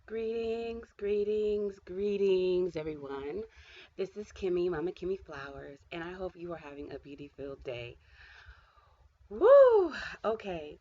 Greetings, greetings, greetings, everyone. This is Kimmy, Mama Kimmy Flowers, and I hope you are having a beauty-filled day. Woo! Okay,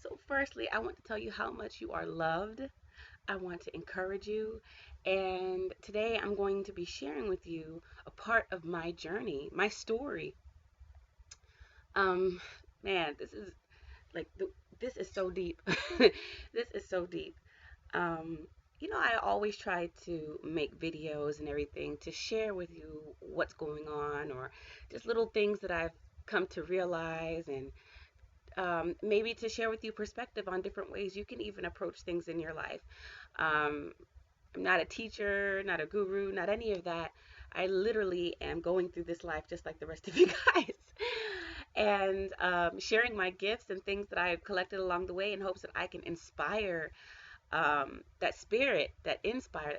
so firstly, I want to tell you how much you are loved. I want to encourage you, and today I'm going to be sharing with you a part of my journey, my story. Um, Man, like this is so deep. This is so deep. Um, I always try to make videos and everything to share with you what's going on or just little things that I've come to realize and maybe to share with you perspective on different ways you can even approach things in your life. Um, I'm not a teacher, not a guru, not any of that. I literally am going through this life just like the rest of you guys. And sharing my gifts and things that I've collected along the way in hopes that I can inspire that spirit, that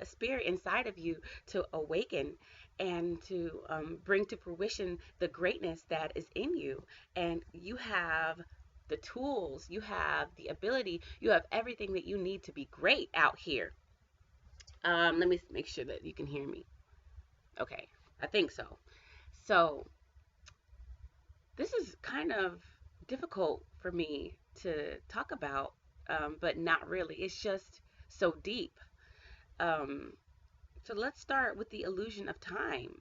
spirit inside of you to awaken and to bring to fruition the greatness that is in you. And you have the tools, you have the ability, you have everything that you need to be great out here. Let me make sure that you can hear me. Okay, I think so. So, this is kind of difficult for me to talk about, but not really. It's just so deep. Um, So let's start with the illusion of time.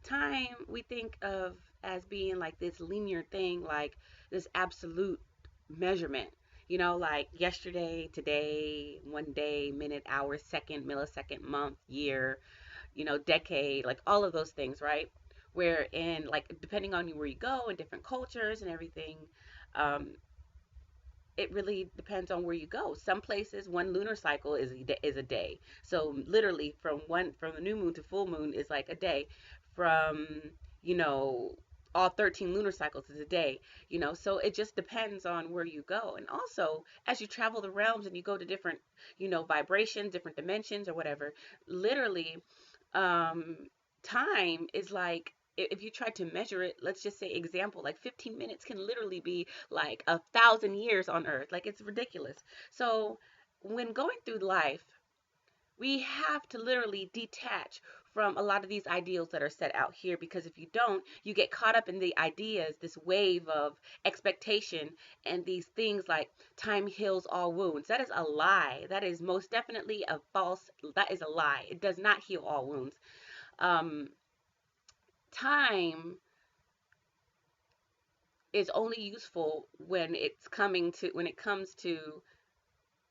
Time we think of as being like this linear thing, like this absolute measurement. Like yesterday, today, one day, minute, hour, second, millisecond, month, year, decade, like all of those things, right? Where in like depending on where you go in different cultures and everything, um, it really depends on where you go. Some places, one lunar cycle is a day. So literally, from the new moon to full moon is like a day. From you know all 13 lunar cycles is a day. So it just depends on where you go. And also, as you travel the realms and you go to different vibrations, different dimensions, or whatever, literally, um, time is like if you try to measure it, let's just say example, like 15 minutes can literally be like 1,000 years on earth. Like it's ridiculous. So when going through life, we have to literally detach from a lot of these ideals that are set out here, because if you don't, you get caught up in the ideas, this wave of expectation, and these things like time heals all wounds. That is a lie. That is most definitely a false, that is a lie. It does not heal all wounds. um Time is only useful when it comes to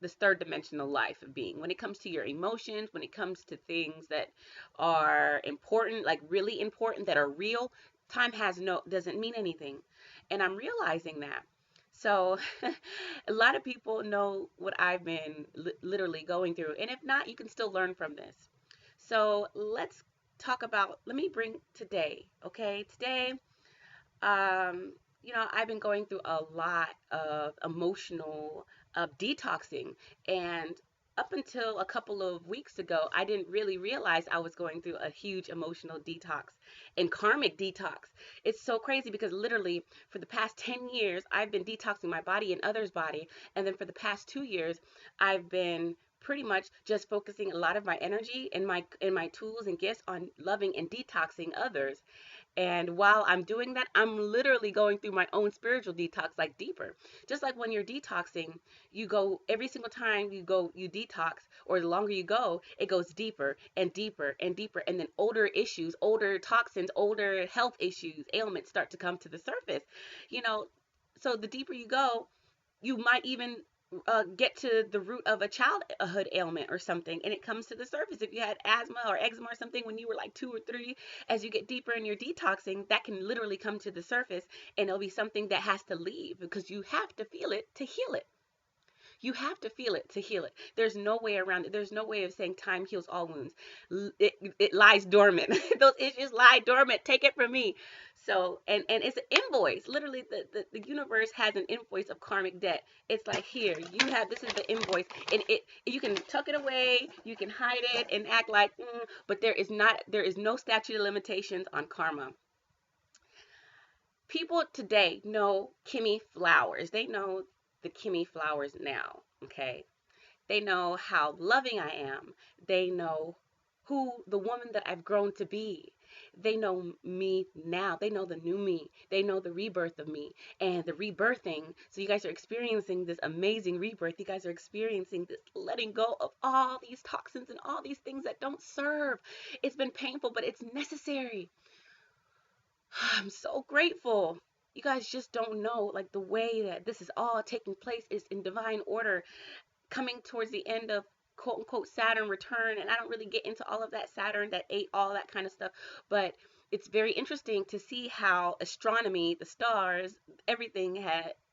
this third dimensional life of being, when it comes to your emotions, when it comes to things that are important, like really important, that are real. Time has no doesn't mean anything, and I'm realizing that. So a lot of people know what I've been literally going through, and if not, you can still learn from this. So let me bring today. Okay, today, um, I've been going through a lot of emotional detoxing. And up until a couple of weeks ago, I didn't really realize I was going through a huge emotional detox and karmic detox. It's so crazy because literally for the past 10 years, I've been detoxing my body and others' body. And then for the past 2 years, I've been pretty much just focusing a lot of my energy and my tools and gifts on loving and detoxing others. And while I'm doing that, I'm literally going through my own spiritual detox, like deeper. Just like when you're detoxing, you go every single time you detox, or the longer you go, it goes deeper and deeper and deeper. And then older issues, older toxins, older health issues, ailments start to come to the surface. You know, so the deeper you go, you might even get to the root of a childhood ailment or something, and it comes to the surface. If you had asthma or eczema or something when you were like 2 or 3, as you get deeper in your detoxing, that can literally come to the surface, and it'll be something that has to leave because you have to feel it to heal it. You have to feel it to heal it. There's no way around it. There's no way of saying time heals all wounds. It lies dormant. Those issues lie dormant. Take it from me. So, and it's an invoice. Literally, the universe has an invoice of karmic debt. It's like, here, this is the invoice. And you can tuck it away, you can hide it and act like, but there is no statute of limitations on karma. People today know Kimmy Flowers. They know the Kimmy Flowers now, okay? They know how loving I am. They know who the woman that I've grown to be. They know me now. They know the new me. They know the rebirth of me and the rebirthing. So you guys are experiencing this amazing rebirth. You guys are experiencing this letting go of all these toxins and all these things that don't serve. It's been painful, but it's necessary. I'm so grateful. You guys just don't know, like, the way that this is all taking place is in divine order, coming towards the end of quote unquote Saturn return. And I don't really get into all of that Saturn that ate all that kind of stuff, but it's very interesting to see how astronomy, the stars, everything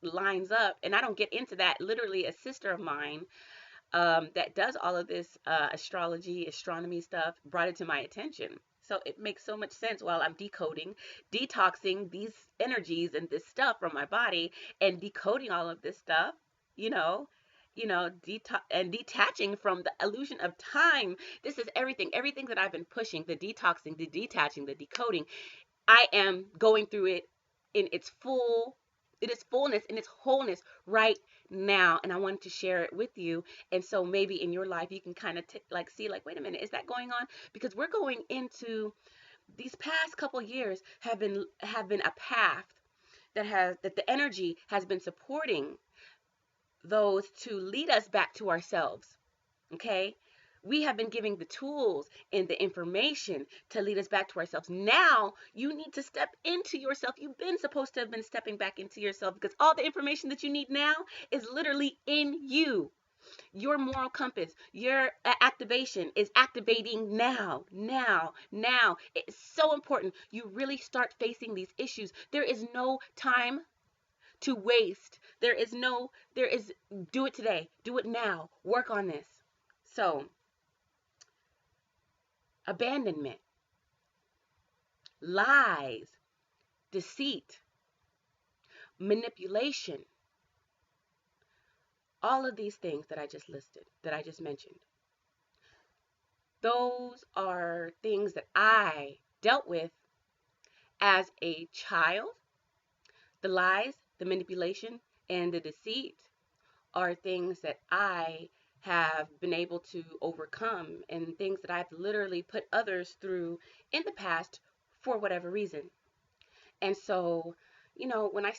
lines up. And I don't get into that. Literally, a sister of mine that does all of this astrology, astronomy stuff, brought it to my attention. So it makes so much sense while I'm decoding, detoxing these energies and this stuff from my body and decoding all of this stuff, you know, and detaching from the illusion of time. This is everything, everything that I've been pushing, the detoxing, the detaching, the decoding. I am going through it in its fullness, in its wholeness right now, and I wanted to share it with you. And so maybe in your life you can kind of like see, like, wait a minute, is that going on? Because we're going into these past couple years have been a path that the energy has been supporting those to lead us back to ourselves. Okay, we have been giving the tools and the information to lead us back to ourselves. Now you need to step into yourself. You've been supposed to have been stepping back into yourself, because all the information that you need now is literally in you. Your moral compass, your activation is activating now. It's so important you really start facing these issues. There is no time to waste. There is do it today, do it now, work on this. So abandonment, lies, deceit, manipulation, all of these things that I just listed, that I just mentioned, those are things that I dealt with as a child. The lies, the manipulation, and the deceit are things that I have been able to overcome, and things that I've literally put others through in the past for whatever reason. And so, when I'm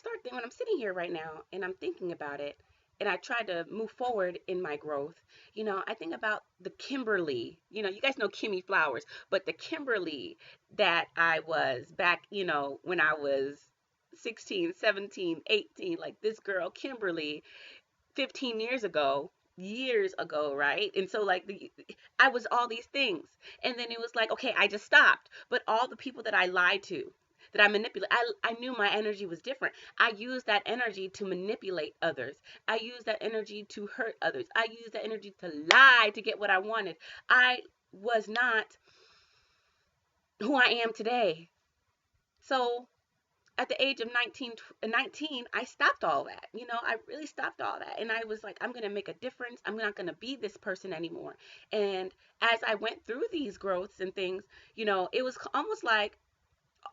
sitting here right now and I'm thinking about it, and I try to move forward in my growth, I think about the Kimberly, you guys know Kimmy Flowers, but the Kimberly that I was back, when I was 16, 17, 18, like this girl, Kimberly, 15 years ago, right? And so, like, I was all these things. And then it was like, okay, I just stopped. But all the people that I lied to, that I manipulate, I knew my energy was different. I used that energy to manipulate others. I used that energy to hurt others. I used that energy to lie to get what I wanted. I was not who I am today. So at the age of 19, I stopped all that. I really stopped all that. And I was like, I'm going to make a difference. I'm not going to be this person anymore. And as I went through these growths and things, it was almost like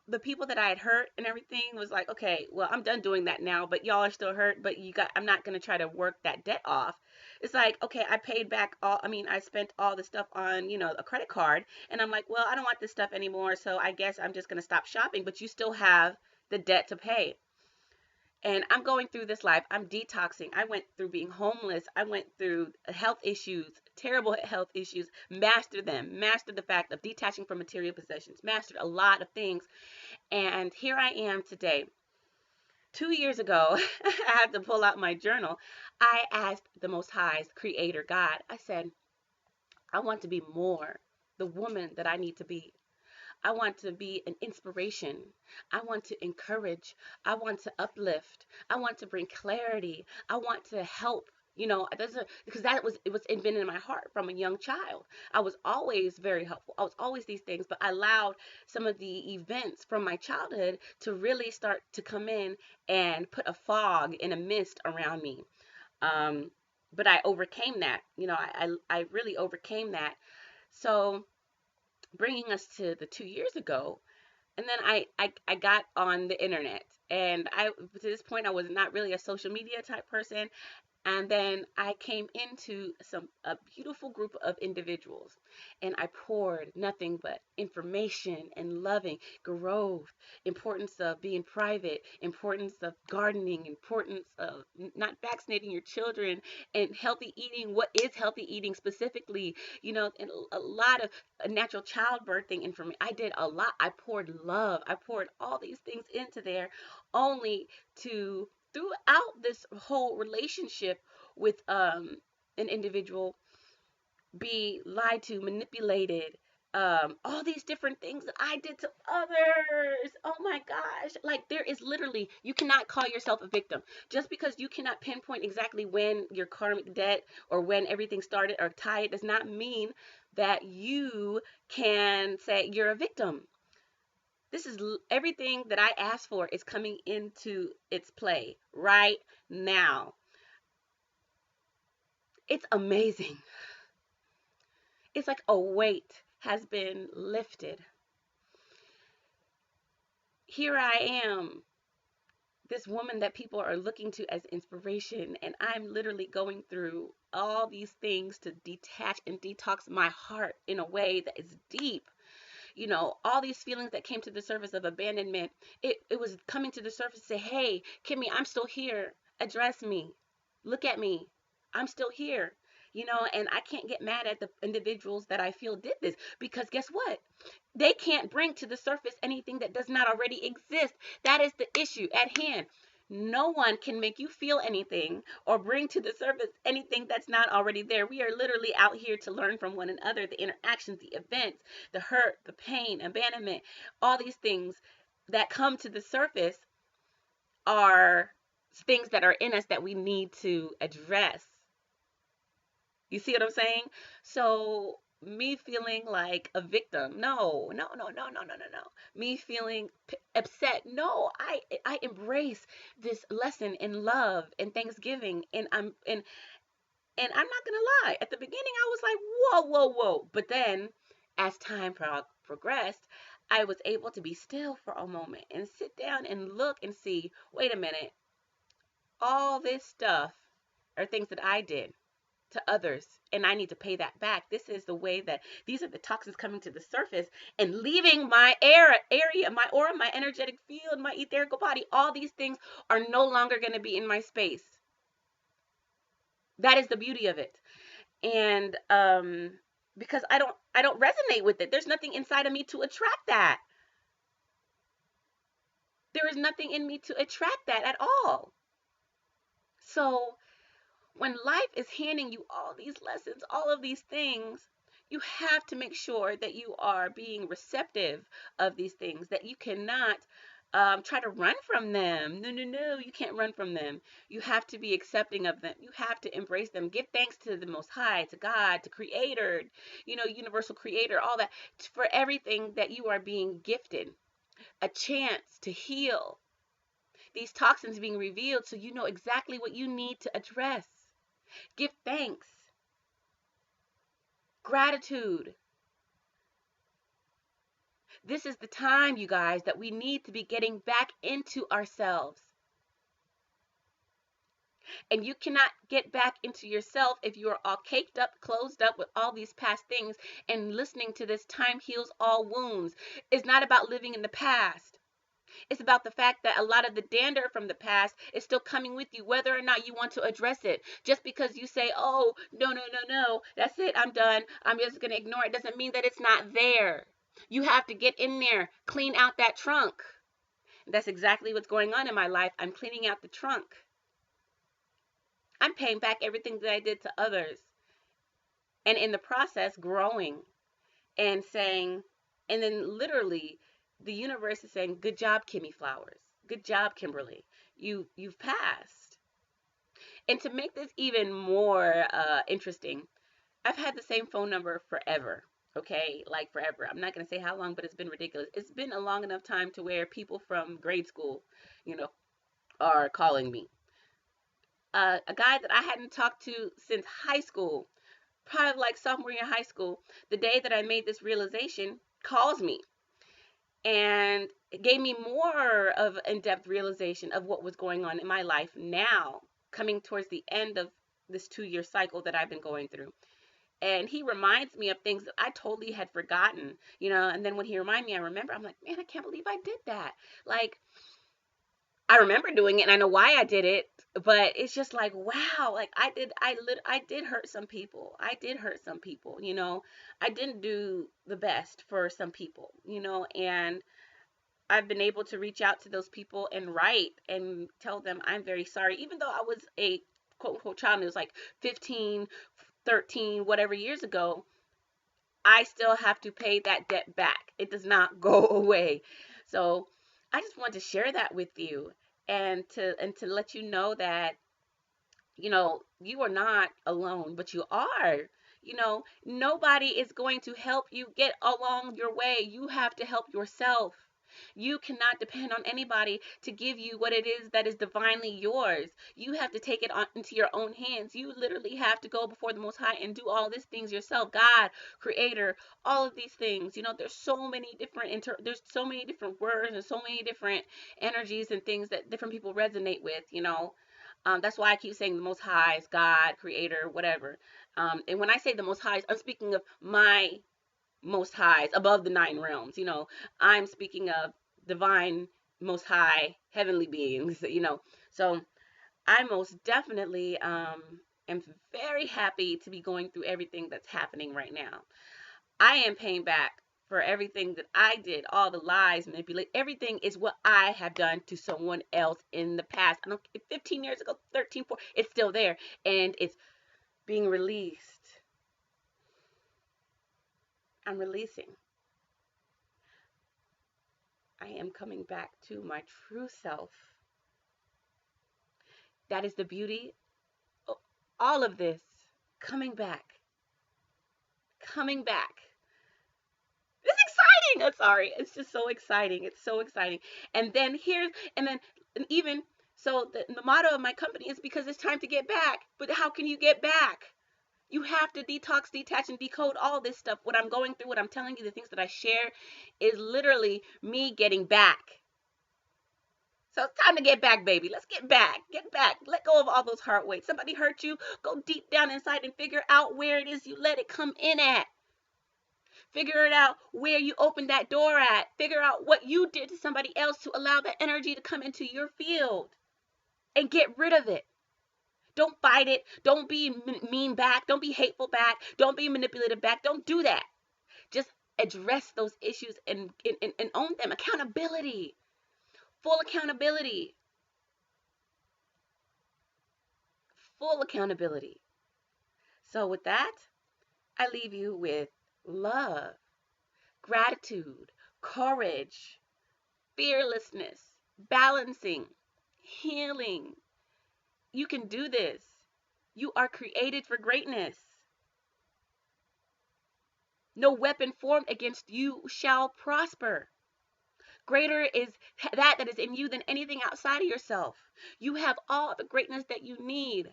the people that I had hurt and everything was like, okay, well, I'm done doing that now, but y'all are still hurt, but I'm not going to try to work that debt off. It's like, okay, I paid back I spent all the stuff on, a credit card, and I'm like, well, I don't want this stuff anymore, so I guess I'm just going to stop shopping, but you still have the debt to pay. And I'm going through this life. I'm detoxing. I went through being homeless. I went through health issues, terrible health issues, mastered them, mastered the fact of detaching from material possessions, mastered a lot of things. And here I am today. 2 years ago, I had to pull out my journal. I asked the Most High's Creator God, I said, I want to be more the woman that I need to be. I want to be an inspiration. I want to encourage. I want to uplift. I want to bring clarity. I want to help. Because it been in my heart from a young child. I was always very helpful. I was always these things, but I allowed some of the events from my childhood to really start to come in and put a fog and a mist around me. Um, but I overcame that. I really overcame that. So bringing us to the 2 years ago, and then I got on the internet, and to this point I was not really a social media type person. And then I came into a beautiful group of individuals, and I poured nothing but information and loving growth, importance of being private, importance of gardening, importance of not vaccinating your children, and healthy eating. What is healthy eating specifically? And a lot of natural childbirthing information. I did a lot. I poured love. I poured all these things into there, only to throughout this whole relationship with an individual be lied to, manipulated, all these different things that I did to others. Oh my gosh. Like, there is literally, you cannot call yourself a victim. Just because you cannot pinpoint exactly when your karmic debt or when everything started or tie it does not mean that you can say you're a victim. This is everything that I asked for is coming into its play right now. It's amazing. It's like a weight has been lifted. Here I am, this woman that people are looking to as inspiration, and I'm literally going through all these things to detach and detox my heart in a way that is deep. All these feelings that came to the surface of abandonment, it was coming to the surface to say, hey, Kimmy, I'm still here. Address me. Look at me. I'm still here. And I can't get mad at the individuals that I feel did this, because guess what? They can't bring to the surface anything that does not already exist. That is the issue at hand. No one can make you feel anything or bring to the surface anything that's not already there. We are literally out here to learn from one another, the interactions, the events, the hurt, the pain, abandonment, all these things that come to the surface are things that are in us that we need to address. You see what I'm saying? So me feeling like a victim, no, no, no, no, no, no, no, no. Me feeling upset, no. I embrace this lesson in love and Thanksgiving, and I'm not gonna lie. At the beginning, I was like, whoa, whoa, whoa. But then, as time progressed, I was able to be still for a moment and sit down and look and see. Wait a minute, all this stuff are things that I did to others, and I need to pay that back. This is the way that these are the toxins coming to the surface and leaving my area, my aura, my energetic field, my etherical body. All these things are no longer going to be in my space. That is the beauty of it. And because I don't resonate with it. There's nothing inside of me to attract that. There is nothing in me to attract that at all. So when life is handing you all these lessons, all of these things, you have to make sure that you are being receptive of these things, that you cannot try to run from them. No, no, no, you can't run from them. You have to be accepting of them. You have to embrace them. Give thanks to the Most High, to God, to Creator, Universal Creator, all that, for everything that you are being gifted. A chance to heal. These toxins being revealed so you know exactly what you need to address. Give thanks, gratitude. This is the time, you guys, that we need to be getting back into ourselves. And you cannot get back into yourself if you are all caked up, closed up with all these past things and listening to this time heals all wounds. It's not about living in the past. It's about the fact that a lot of the dander from the past is still coming with you, whether or not you want to address it. Just because you say, oh, no, no, no, no, that's it, I'm done, I'm just going to ignore it, doesn't mean that it's not there. You have to get in there, clean out that trunk. That's exactly what's going on in my life. I'm cleaning out the trunk. I'm paying back everything that I did to others. And in the process, growing and saying, and then literally, the universe is saying, good job, Kimmy Flowers. Good job, Kimberly. You've passed. And to make this even more interesting, I've had the same phone number forever. Okay, like forever. I'm not going to say how long, but it's been ridiculous. It's been a long enough time to where people from grade school, are calling me. A guy that I hadn't talked to since high school, probably like sophomore year in high school, the day that I made this realization, calls me. And it gave me more of an in-depth realization of what was going on in my life now, coming towards the end of this 2-year cycle that I've been going through. And he reminds me of things that I totally had forgotten, and then when he reminds me, I remember. I'm like, man, I can't believe I did that. Like, I remember doing it and I know why I did it, but it's just like, wow, like I did hurt some people. I did hurt some people, I didn't do the best for some people, and I've been able to reach out to those people and write and tell them I'm very sorry, even though I was a quote unquote child. It was like 15, 13, whatever years ago. I still have to pay that debt back. It does not go away. So I just want to share that with you, and to let you know that you are not alone, but you are. Nobody is going to help you get along your way. You have to help yourself. You cannot depend on anybody to give you what it is that is divinely yours. You have to take it into your own hands. You literally have to go before the Most High and do all these things yourself. God, Creator, all of these things. There's so many different there's so many different words and so many different energies and things that different people resonate with. That's why I keep saying the Most High is God, Creator, whatever. And when I say the Most High, I'm speaking of my Most Highs above the 9 realms. I'm speaking of divine, Most High, heavenly beings. So I most definitely am very happy to be going through everything that's happening right now. I am paying back for everything that I did, all the lies, manipulate, everything is what I have done to someone else in the past. I don't, 15 years ago, 13, 14, it's still there, and it's being released. I'm releasing. I am coming back to my true self. That is the beauty of all of this. Coming back. Coming back. It's exciting. I'm sorry. It's just so exciting. It's so exciting. And then and even, so the motto of my company is because it's time to get back. But how can you get back? You have to detox, detach, and decode all this stuff. What I'm going through, what I'm telling you, the things that I share is literally me getting back. So it's time to get back, baby. Let's get back. Get back. Let go of all those heart weights. Somebody hurt you. Go deep down inside and figure out where it is you let it come in at. Figure it out where you opened that door at. Figure out what you did to somebody else to allow that energy to come into your field. And get rid of it. Don't fight it. Don't be mean back. Don't be hateful back. Don't be manipulative back. Don't do that. Just address those issues and own them. Accountability. Full accountability. Full accountability. So with that, I leave you with love, gratitude, courage, fearlessness, balancing, healing. You can do this. You are created for greatness. No weapon formed against you shall prosper. Greater is that is in you than anything outside of yourself. You have all the greatness that you need.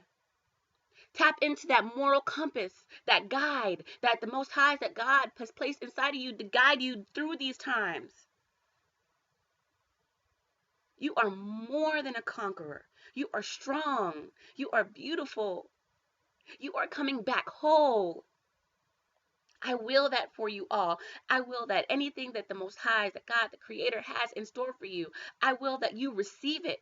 Tap into that moral compass, that guide, that the Most High, that God has placed inside of you to guide you through these times. You are more than a conqueror. You are strong. You are beautiful. You are coming back whole. I will that for you all. I will that anything that the Most High, that God, the Creator has in store for you, I will that you receive it.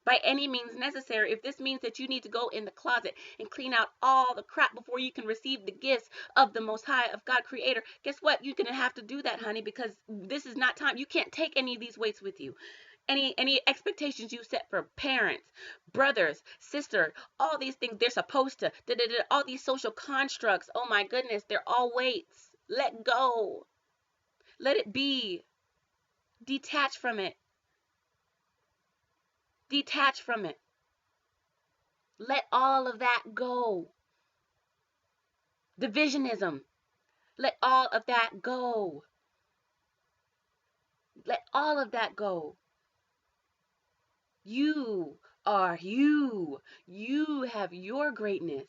By any means necessary. If this means that you need to go in the closet and clean out all the crap before you can receive the gifts of the Most High, of God Creator, guess what? You're going to have to do that, honey, because this is not time. You can't take any of these weights with you. Any expectations you set for parents, brothers, sister, all these things, they're supposed to, all these social constructs, oh my goodness, they're all weights. Let go. Let it be. Detach from it. Detach from it. Let all of that go. Divisionism. Let all of that go. Let all of that go. You are you. You have your greatness.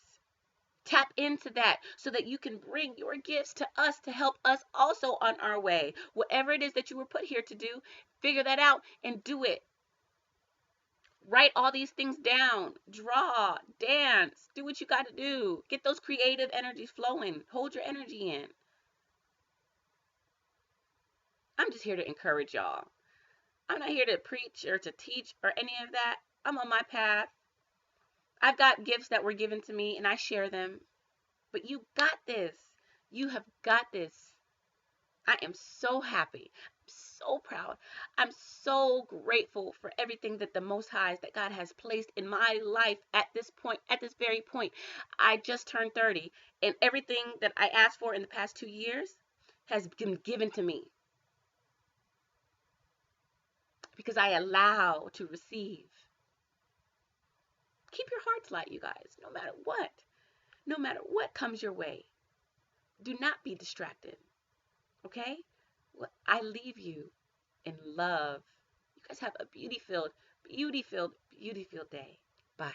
Tap into that so that you can bring your gifts to us to help us also on our way. Whatever it is that you were put here to do, figure that out and do it. Write all these things down. Draw, dance, do what you got to do. Get those creative energies flowing. Hold your energy in. I'm just here to encourage y'all. I'm not here to preach or to teach or any of that. I'm on my path. I've got gifts that were given to me and I share them. But you got this. You have got this. I am so happy. I'm so proud. I'm so grateful for everything that the Most High, that God has placed in my life at this point, at this very point. I just turned 30, and everything that I asked for in the past 2 years has been given to me because I allow to receive. Keep your hearts light, you guys, no matter what. No matter what comes your way. Do not be distracted, okay? I leave you in love. You guys have a beauty filled, beauty filled, beauty filled day. Bye.